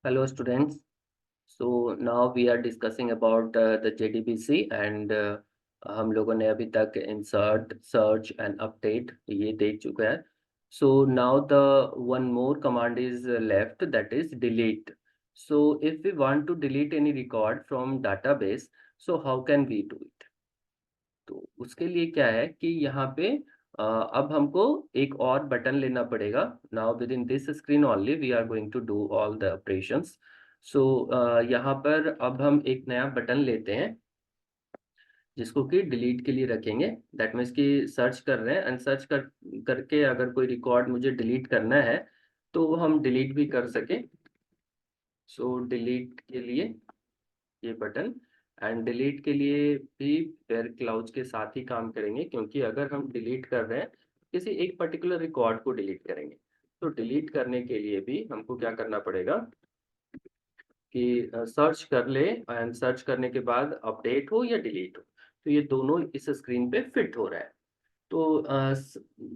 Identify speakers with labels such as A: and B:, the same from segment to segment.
A: Hello students. So now we are discussing about the JDBC and हम लोगों ने अभी तक insert, search and update ये देख चुका है. So now the one more command is left, that is delete. So if we want to delete any record from database, so how can we do it? तो उसके लिए क्या है कि यहाँ पे अब हमको एक और बटन लेना पड़ेगा. Now within this screen only we are going to do all the operations. So यहाँ पर अब हम एक नया बटन लेते हैं जिसको कि डिलीट के लिए रखेंगे. दैट मीन्स कि सर्च कर रहे हैं एंड सर्च करके अगर कोई रिकॉर्ड मुझे डिलीट करना है तो हम डिलीट भी कर सके. सो डिलीट के लिए ये बटन एंड डिलीट के लिए भी वेयर क्लाउज के साथ ही काम करेंगे, क्योंकि अगर हम डिलीट कर रहे हैं किसी एक पर्टिकुलर रिकॉर्ड को डिलीट करेंगे तो डिलीट करने के लिए भी हमको क्या करना पड़ेगा कि सर्च कर ले एंड सर्च करने के बाद अपडेट हो या डिलीट हो तो ये दोनों इस स्क्रीन पे फिट हो रहा है. तो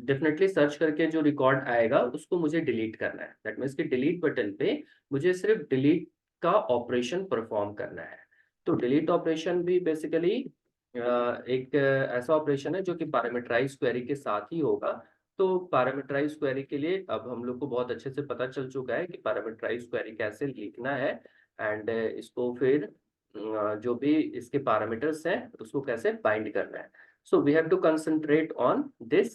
A: डेफिनेटली सर्च करके जो रिकॉर्ड आएगा उसको मुझे डिलीट करना है. दैट मीन्स कि डिलीट बटन पे मुझे सिर्फ डिलीट का ऑपरेशन परफॉर्म करना है. तो डिलीट ऑपरेशन भी बेसिकली एक ऐसा ऑपरेशन है जो कि पैरामीटराइज्ड क्वेरी के साथ ही होगा. तो पैरामीटराइज्ड क्वेरी के लिए अब हम लोग को बहुत अच्छे से पता चल चुका है कि पैरामीटराइज्ड क्वेरी कैसे लिखना है एंड इसको फिर जो भी इसके पैरामीटर्स हैं उसको कैसे बाइंड करना है. So we have to concentrate on this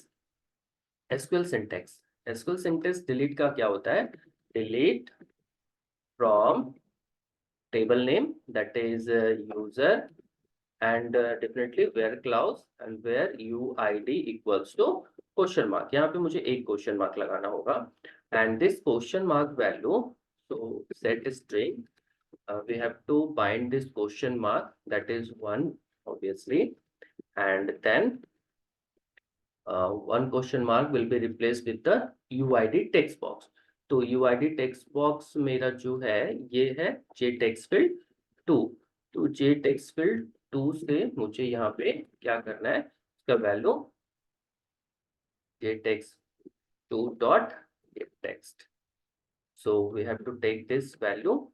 A: SQL syntax. SQL syntax delete का क्या होता है? Delete from table name, that is user, and definitely where clause and where UID equals to question mark. यहाँ पे मुझे एक question mark लगाना होगा and this question mark value, so set string, we have to bind this question mark, that is 1 obviously, and then one question mark will be replaced with the UID text box. तो UID text box मेरा जो है ये है JTextField 2. तो JTextField 2 से मुझे यहाँ पे क्या करना है, इसका value JText2 dot getText. So we have to take this value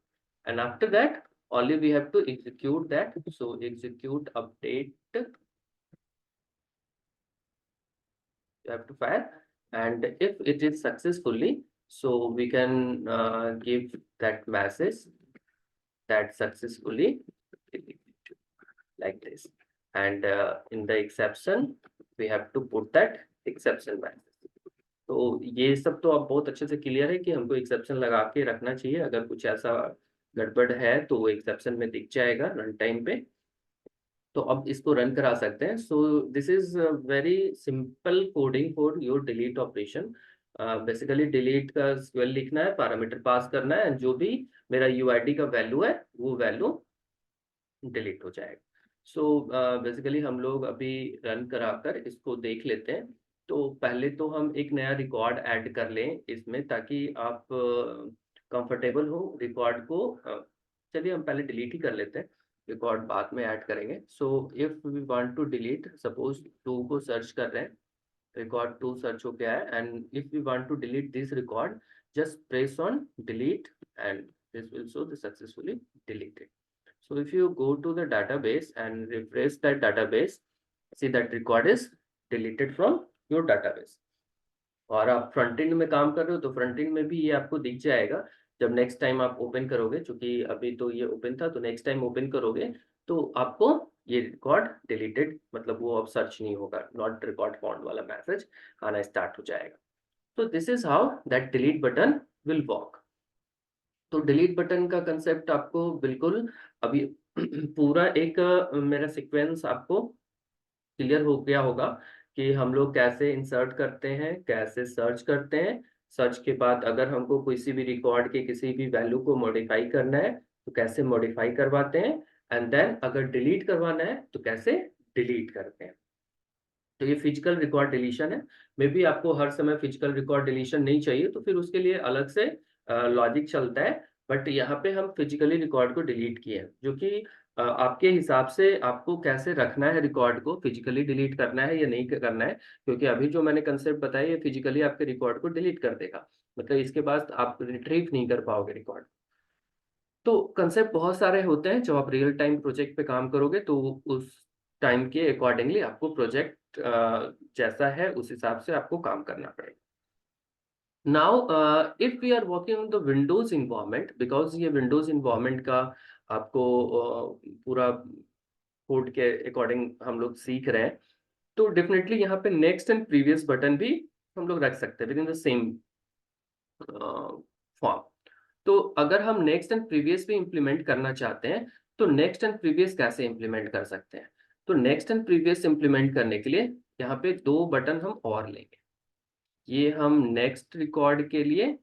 A: and after that only we have to execute that. So execute update, you have to fire, and if it is successfully, so we can give that message that successfully like this, and in the exception we have to put that exception message. तो ये सब तो अब बहुत अच्छे से clear है कि हमको एक्सेप्शन लगा के रखना चाहिए. अगर कुछ ऐसा गड़बड़ है तो वो एक्सेप्शन में दिख जाएगा रन टाइम पे. तो अब इसको रन करा सकते हैं. So this is very simple coding for your delete operation. Basically delete का स्क्वेल लिखना है, पैरामीटर पास करना है, जो भी मेरा यूआईडी का वैल्यू है वो वैल्यू डिलीट हो जाएगा. सो बेसिकली हम लोग अभी रन कराकर इसको देख लेते हैं. तो पहले तो हम एक नया रिकॉर्ड ऐड कर लें इसमें ताकि आप कंफर्टेबल हो रिकॉर्ड को. चलिए हम पहले डिलीट ही कर लेते हैं, रिकॉर्ड बाद में ऐड करेंगे. So if we want to delete, suppose 2 को सर्च कर रहे हैं, रिकॉर्ड 2 सर्च हो गया है and if we want to delete this record just press on delete and this will show the successfully deleted. So if you go to the database and refresh that database, see that record is deleted from your database. और आप front end में काम कर रहे हो तो front end में भी ये आपको दिख जाएगा जब नेक्स्ट टाइम आप ओपन करोगे. क्योंकि अभी तो ये ओपन था, तो नेक्स्ट टाइम ओपन करोगे तो आपको ये रिकॉर्ड डिलीटेड, मतलब वो अब सर्च नहीं होगा, नॉट रिकॉर्ड फाउंड वाला मैसेज आना स्टार्ट हो जाएगा. तो this is how that delete button will work. तो डिलीट बटन का कंसेप्ट आपको बिल्कुल अभी पूरा एक मेरा सीक्वेंस आपको क्लियर हो गया होगा कि हम लोग कैसे इंसर्ट करते हैं, कैसे सर्च करते हैं. सर्च के बाद अगर हमको किसी भी रिकॉर्ड के किसी भी वैल्यू को मॉडिफाई करना है तो कैसे मॉडिफाई करवाते हैं, एंड देन अगर डिलीट करवाना है तो कैसे डिलीट करते हैं. तो ये फिजिकल रिकॉर्ड डिलीशन है. मे बी आपको हर समय फिजिकल रिकॉर्ड डिलीशन नहीं चाहिए तो फिर उसके लिए अलग से लॉजिक चलता है. बट यहाँ पे हम फिजिकली रिकॉर्ड को डिलीट किए हैं, जो कि आपके हिसाब से आपको कैसे रखना है रिकॉर्ड को, फिजिकली डिलीट करना है या नहीं करना है. क्योंकि अभी जो मैंने कंसेप्ट बताया ये फिजिकली आपके रिकॉर्ड को डिलीट कर देगा, मतलब इसके बाद आप रिट्रीव नहीं कर पाओगे रिकॉर्ड. तो कंसेप्ट बहुत सारे होते हैं, जब आप रियल टाइम प्रोजेक्ट पे काम करोगे तो उस टाइम के अकॉर्डिंगली आपको प्रोजेक्ट जैसा है उस हिसाब से आपको काम करना पड़ेगा। Now if we are working on the Windows environment, because ये विंडोज इन्वायरमेंट का आपको पूरा कोड के अकॉर्डिंग हम लोग सीख रहे हैं, तो डेफिनेटली यहाँ पे नेक्स्ट एंड प्रीवियस बटन भी हम लोग रख सकते हैं with in the same form. तो अगर हम नेक्स्ट एंड प्रीवियस भी इंप्लीमेंट करना चाहते हैं तो नेक्स्ट एंड प्रीवियस कैसे इंप्लीमेंट कर सकते हैं? तो नेक्स्ट एंड प्रीवियस इंप्लीमेंट करने के लिए यहाँ पे दो बटन हम और लेंगे। ये हम नेक्स्ट रिकॉर्ड के लिए,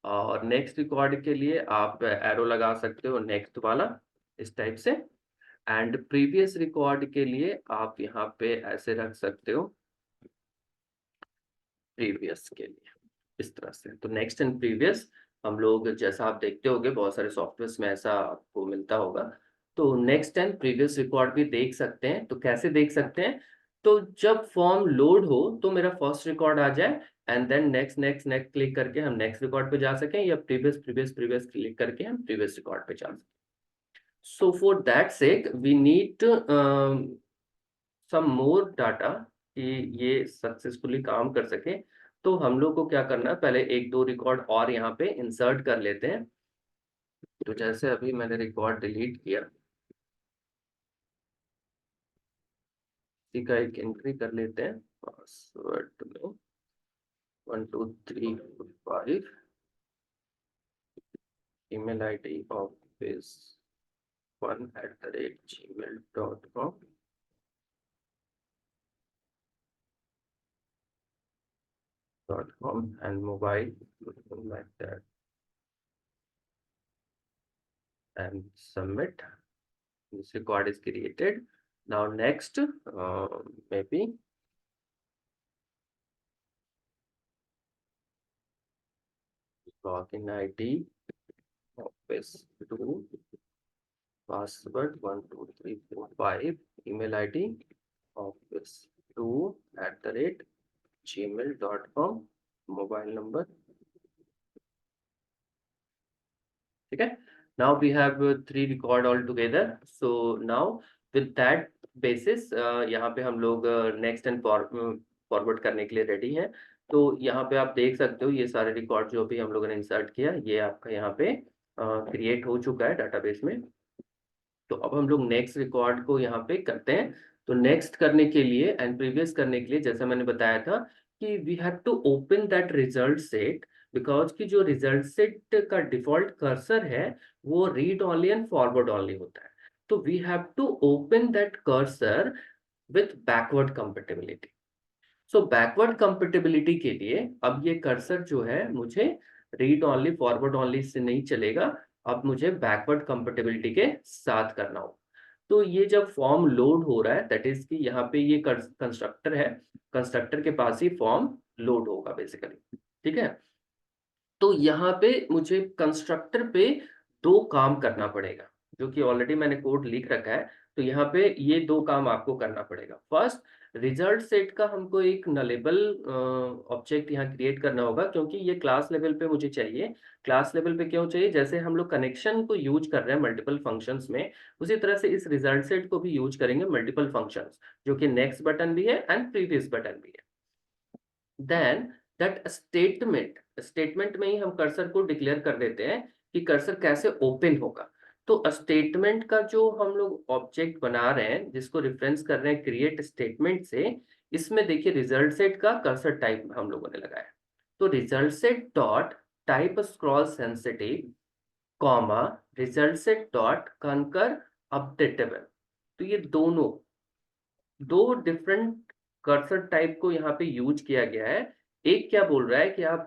A: और नेक्स्ट रिकॉर्ड के लिए आप एरो लगा सकते हो नेक्स्ट वाला इस टाइप से, एंड प्रीवियस रिकॉर्ड के लिए आप यहाँ पे ऐसे रख सकते हो प्रीवियस के लिए इस तरह से। तो नेक्स्ट एंड प्रीवियस हम लोग, जैसा आप देखते होंगे बहुत सारे सॉफ्टवेयर में ऐसा आपको मिलता होगा, तो नेक्स्ट एंड प्रीवियस रिकॉर्ड भी देख सकते हैं। तो कैसे देख सकते हैं? तो जब फॉर्म लोड हो तो मेरा फर्स्ट रिकॉर्ड आ जाए and then next next next click करके हम नेक्स्ट रिकॉर्ड पे जा सकें, या प्रीवियस प्रीवियस प्रीवियस क्लिक करके हम प्रीवियस रिकॉर्ड पे जा सकें। So for that sake we need some more data कि ये सक्सेसफुली काम कर सके। तो हम लोग को क्या करना है, पहले एक दो रिकॉर्ड और यहाँ पे इंसर्ट कर लेते हैं। तो जैसे अभी मैंने रिकॉर्ड डिलीट किया, इसी का एक एंट्री कर लेते हैं पासवर्ड में 1 2 3 4 5, email ID office1@gmail.com, and mobile like that, and submit. This record is created. Now next, maybe login ID office 2, password 1 2 3 4 5, email ID office2@gmail.com, mobile number. ठीक है। Now we have 3 record all together. So now with that basis, यहाँ पे हम लोग next and forward करने के लिए ready हैं। तो यहाँ पे आप देख सकते हो ये सारे रिकॉर्ड जो भी हम लोगों ने इंसर्ट किया, ये आपका यहाँ पे क्रिएट हो चुका है डाटाबेस में। तो अब हम लोग नेक्स्ट रिकॉर्ड को यहाँ पे करते हैं। तो नेक्स्ट करने के लिए एंड प्रीवियस करने के लिए, जैसा मैंने बताया था कि we have to open that result set, because की जो रिजल्ट सेट का डिफॉल्ट कर्सर है वो read only and forward only होता है। तो we have to open that cursor with backward compatibility. So backward compatibility के लिए अब ये कर्सर जो है मुझे read only forward only say नहीं चलेगा, अब मुझे बैकवर्ड कंपेटिबिलिटी के साथ करना हो। तो ये जब फॉर्म लोड हो रहा है, दैट इज कि यहाँ पे ये कंस्ट्रक्टर है, कंस्ट्रक्टर के पास ही फॉर्म लोड होगा बेसिकली। ठीक है। तो यहाँ पे मुझे कंस्ट्रक्टर पे दो काम करना पड़ेगा, जो कि ऑलरेडी मैंने कोड लिख रखा है। तो यहाँ पे ये दो काम आपको करना पड़ेगा। फर्स्ट, रिजल्ट सेट का हमको एक नलेबल ऑब्जेक्ट यहाँ क्रिएट करना होगा, क्योंकि ये क्लास लेवल पे मुझे चाहिए। क्लास लेवल पे क्यों चाहिए? जैसे हम लोग कनेक्शन को यूज कर रहे हैं मल्टीपल फंक्शंस में, उसी तरह से इस रिजल्ट सेट को भी यूज करेंगे मल्टीपल फंक्शंस, जो कि नेक्स्ट बटन भी है एंड प्रीवियस बटन भी है। देन दैट स्टेटमेंट में ही हम कर्सर को डिक्लेयर कर देते हैं कि कर्सर कैसे ओपन होगा। तो स्टेटमेंट का जो हम लोग ऑब्जेक्ट बना रहे हैं, जिसको रेफरेंस कर रहे हैं क्रिएट स्टेटमेंट से, इसमें देखिए रिजल्ट सेट का कर्सर टाइप हम लोगों ने लगाया। तो result set dot type scroll sensitive comma result set dot कंकर अपडेटेबल। तो ये दोनों दो डिफरेंट कर्सर टाइप को यहाँ पे यूज किया गया है। एक क्या बोल रहा है कि आप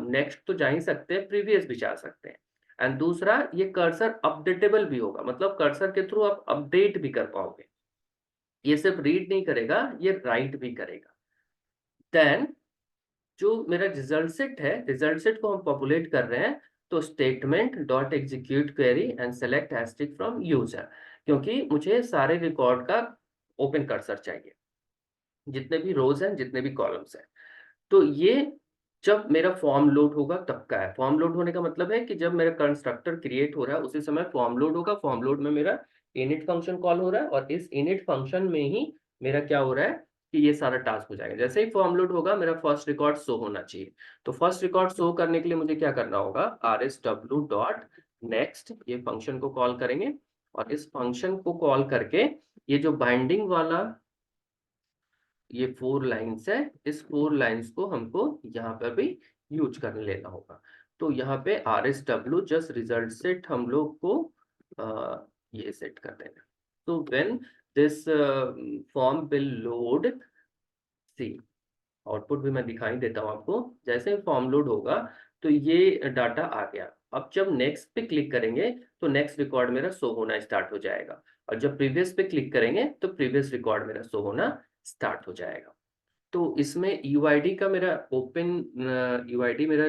A: नेक्स्ट तो जा ही सकते हैं, प्रीवियस भी जा सकते हैं, एंड दूसरा ये कर्सर अपडेटेबल भी होगा, मतलब कर्सर के थ्रू आप अपडेट भी कर पाओगे। ये सिर्फ रीड नहीं करेगा, ये राइट भी करेगा। देन जो मेरा रिजल्ट सेट है, रिजल्ट सेट को हम पॉपुलेट कर रहे हैं, तो statement dot execute query and select hashtag from user, क्योंकि मुझे सारे रिकॉर्ड का ओपन कर्सर चाहिए, जितने भी रोज हैं जितने भी कॉलम्स हैं। तो ये जब मेरा फॉर्म लोड होगा तब का है। फॉर्म लोड होने का मतलब है कि जब मेरा कंस्ट्रक्टर क्रिएट हो रहा है उसी समय फॉर्म लोड होगा। फॉर्म लोड में मेरा इनिट फंक्शन कॉल हो रहा है और इस इनिट फंक्शन में ही मेरा क्या हो रहा है कि ये सारा टास्क हो जाएगा। जैसे ही फॉर्म लोड होगा मेरा फर्स्ट रिकॉर्ड शो होना चाहिए। तो फर्स्ट रिकॉर्ड शो करने के लिए मुझे क्या करना होगा, rsw डॉट नेक्स्ट ये फंक्शन को कॉल करेंगे और इस फंक्शन को कॉल करके ये जो बाइंडिंग वाला ये 4 लाइन्स है, इस 4 लाइन्स को हमको यहाँ पर भी यूज करने लेना होगा। तो यहाँ पे rsw जस्ट रिजल्ट सेट हम लोग को ये सेट कर देना। तो when this form will load, see output भी मैं दिखाई देता हूँ आपको। जैसे ही फॉर्म लोड होगा तो ये डाटा आ गया। अब जब नेक्स्ट पे क्लिक करेंगे तो नेक्स्ट रिकॉर्ड मेरा शो होना स्टार्ट हो जाएगा और जब प्रीवियस पे क्लिक करेंगे तो प्रीवियस रिकॉर्ड मेरा शो होना स्टार्ट हो जाएगा। तो इसमें यूआईडी का मेरा ओपन यूआईडी मेरा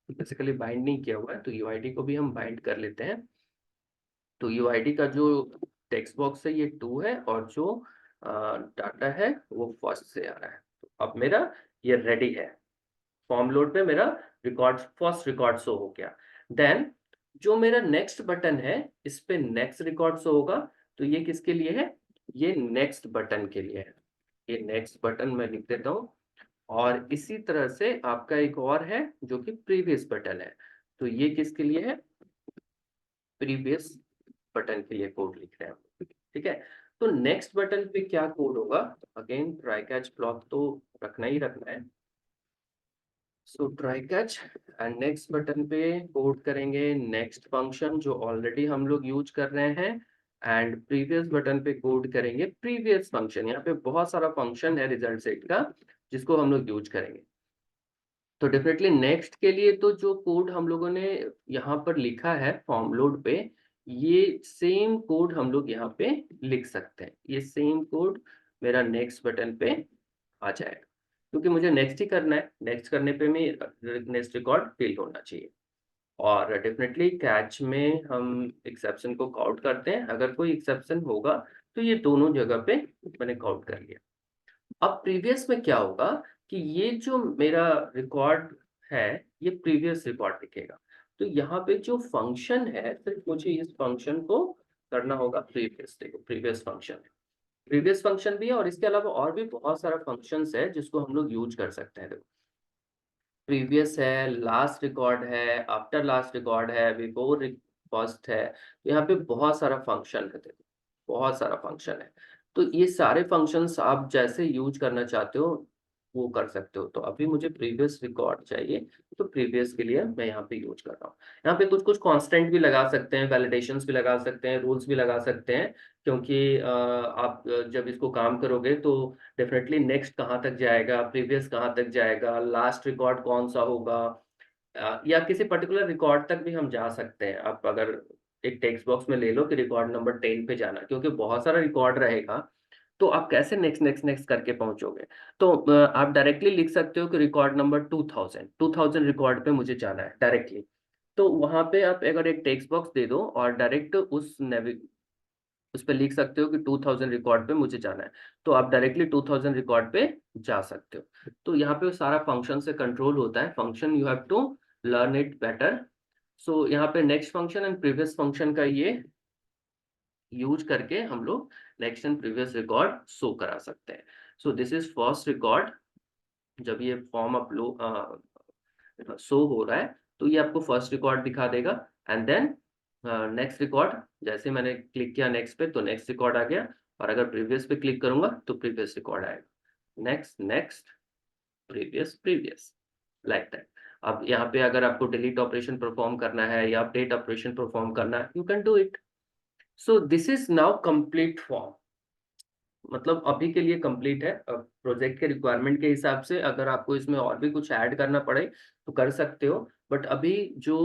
A: बेसिकली बाइंड नहीं किया हुआ है, तो यूआईडी को भी हम बाइंड कर लेते हैं। तो यूआईडी का जो टेक्स्ट बॉक्स है ये 2 है और जो डाटा है वो फर्स्ट से आ रहा है। तो अब मेरा ये रेडी है। फॉर्म लोड पे मेरा रिकॉर्ड फर्स्ट रिकॉर्ड शो हो गया। देन जो मेरा नेक्स्ट बटन है इस पे नेक्स्ट रिकॉर्ड शो होगा। तो ये किसके लिए है, ये नेक्स्ट बटन के लिए है। ये नेक्स्ट बटन मैं लिख देता हूँ। और इसी तरह से आपका एक और है जो कि प्रीवियस बटन है। तो ये किसके लिए है, प्रीवियस बटन के लिए कोड लिख रहे हैं। ठीक है, तो नेक्स्ट बटन पे क्या कोड होगा, अगेन ट्राई कैच ब्लॉक तो रखना ही रखना है। So try catch and next button पे कोड करेंगे नेक्स्ट फंक्शन जो ऑलरेडी हम लोग यूज कर रहे हैं एंड प्रीवियस बटन पे कोड करेंगे प्रीवियस फंक्शन। यहाँ पे बहुत सारा फंक्शन है रिजल्ट सेट का जिसको हम लोग यूज करेंगे। तो डेफिनेटली नेक्स्ट के लिए तो जो कोड हम लोगों ने यहाँ पर लिखा है फॉर्म लोड पे, ये सेम कोड हम लोग यहाँ पे लिख सकते हैं। ये सेम कोड मेरा नेक्स्ट बटन पे आ जाएगा क्योंकि मुझे नेक्स्ट ही करना है। नेक्स्ट करने पे मैं नेक्स्ट रिकॉर्ड फिल होना चाहिए। और डेफिनेटली कैच में हम एक्सेप्शन को काउंट करते हैं। अगर कोई एक्सेप्शन होगा तो ये दोनों जगह पे मैंने काउंट कर लिया। अब प्रीवियस में क्या होगा कि ये जो मेरा रिकॉर्ड है ये प्रीवियस रिकॉर्ड दिखेगा। तो यहाँ पे जो फंक्शन है सिर्फ मुझे इस फंक्शन को करना होगा प्रीवियस। देखो प्रीवियस फंक्शन है, प्रीवियस फंक्शन भी है और इसके अलावा और भी बहुत सारा फंक्शंस है जिसको हम लोग यूज कर सकते हैं। देखो प्रीवियस है, लास्ट रिकॉर्ड है, आफ्टर लास्ट रिकॉर्ड है, बिफोर फर्स्ट है। यहाँ पे बहुत सारा फंक्शन है, देखो बहुत सारा फंक्शन है। तो ये सारे फंक्शंस आप जैसे यूज करना चाहते हो वो कर सकते हो। तो अभी मुझे प्रीवियस रिकॉर्ड चाहिए तो प्रीवियस के लिए मैं यहाँ पे यूज कर रहा हूँ। यहाँ पे कुछ कुछ कांस्टेंट भी लगा सकते हैं, वैलिडेशंस भी लगा सकते हैं, रूल्स भी लगा सकते हैं क्योंकि आप जब इसको काम करोगे तो डेफिनेटली नेक्स्ट कहाँ तक जाएगा, प्रीवियस कहाँ तक जाएगा, लास्ट रिकॉर्ड कौन सा होगा, या किसी पर्टिकुलर रिकॉर्ड तक भी हम जा सकते हैं। आप अगर एक टेक्स्ट बॉक्स में ले लो कि रिकॉर्ड नंबर 10 पे जाना, क्योंकि बहुत सारा रिकॉर्ड रहेगा तो आप कैसे नेक्स्ट नेक्स्ट नेक्स्ट करके पहुंचोगे। तो आप डायरेक्टली लिख सकते हो कि रिकॉर्ड नंबर 2000 रिकॉर्ड पे मुझे जाना है डायरेक्टली। तो वहां पे आप अगर एक टेक्स्ट बॉक्स दे दो और डायरेक्ट उस पर लिख सकते हो कि 2000 रिकॉर्ड पे मुझे जाना है, तो आप डायरेक्टली 2000 रिकॉर्ड पे जा सकते हो। तो यहाँ पे सारा फंक्शन से कंट्रोल होता है। Function you have to learn it better. So यहाँ पे next function and previous function का ये यूज करके हम लोग next and previous record show करा सकते हैं। So this is first record. जब ये फॉर्म अपलोड शो हो रहा है तो ये आपको फर्स्ट रिकॉर्ड दिखा देगा एंड देन नेक्स्ट रिकॉर्ड। जैसे मैंने क्लिक किया नेक्स्ट पे तो नेक्स्ट रिकॉर्ड आ गया और अगर प्रीवियस पे क्लिक करूंगा तो प्रीवियस रिकॉर्ड आएगा। Next next previous previous like that. अब यहाँ पे अगर आपको डिलीट ऑपरेशन परफॉर्म करना है या अपडेट ऑपरेशन परफॉर्म करना है you can do it. So this is now complete form. मतलब अभी के लिए कंप्लीट है। प्रोजेक्ट के रिक्वायरमेंट के हिसाब से अगर आपको इसमें और भी कुछ ऐड करना पड़े तो कर सकते हो, बट अभी जो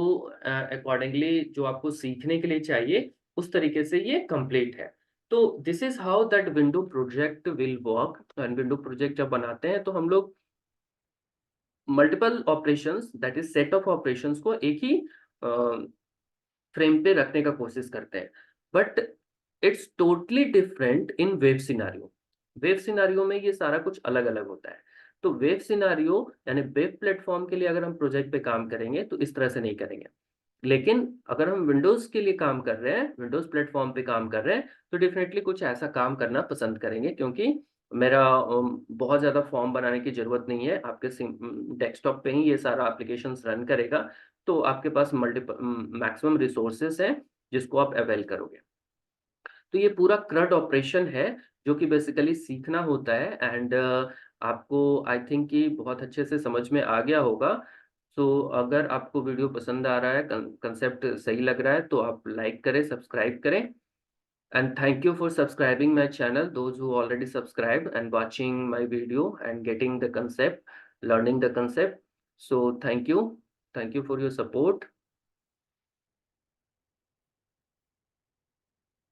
A: अकॉर्डिंगली जो आपको सीखने के लिए चाहिए उस तरीके से ये कंप्लीट है। तो this is how that window project will work. And window project जब बनाते हैं तो हम लोग multiple operations that is set of operations को एक ही फ्रेम पे रखने का कोशिश करते हैं। But it's totally different in web scenario. Web scenario में ये सारा कुछ अलग अलग होता है। तो वेब सिनारियो यानी वेब प्लेटफॉर्म के लिए अगर हम प्रोजेक्ट पे काम करेंगे तो इस तरह से नहीं करेंगे। लेकिन अगर हम विंडोज के लिए काम कर रहे हैं, विंडोज प्लेटफॉर्म पे काम कर रहे हैं, तो डेफिनेटली कुछ ऐसा काम करना पसंद करेंगे, क्योंकि मेरा बहुत ज़्यादा फॉर्म बनाने की ज़रूरत नहीं है। आपके डेस्कटॉप पे ही ये सारा एप्लीकेशंस रन करेगा, तो आपके पास मल्टीपल मैक्सिमम रिसोर्सेस हैं जिसको आप अवेल करोगे। तो ये पूरा CRUD ऑपरेशन है जो कि बेसिकली सीखना होता है, एंड आपको आई थिंक कि बहुत अच्छे से समझ में आ गया होगा। सो अगर आपको वीडियो पसंद आ रहा है, कंसेप्ट सही लग रहा है, तो आप लाइक करें, सब्सक्राइब करें। And thank you for subscribing my channel, those who already subscribe and watching my video and getting the concept, learning the concept. So thank you for your support.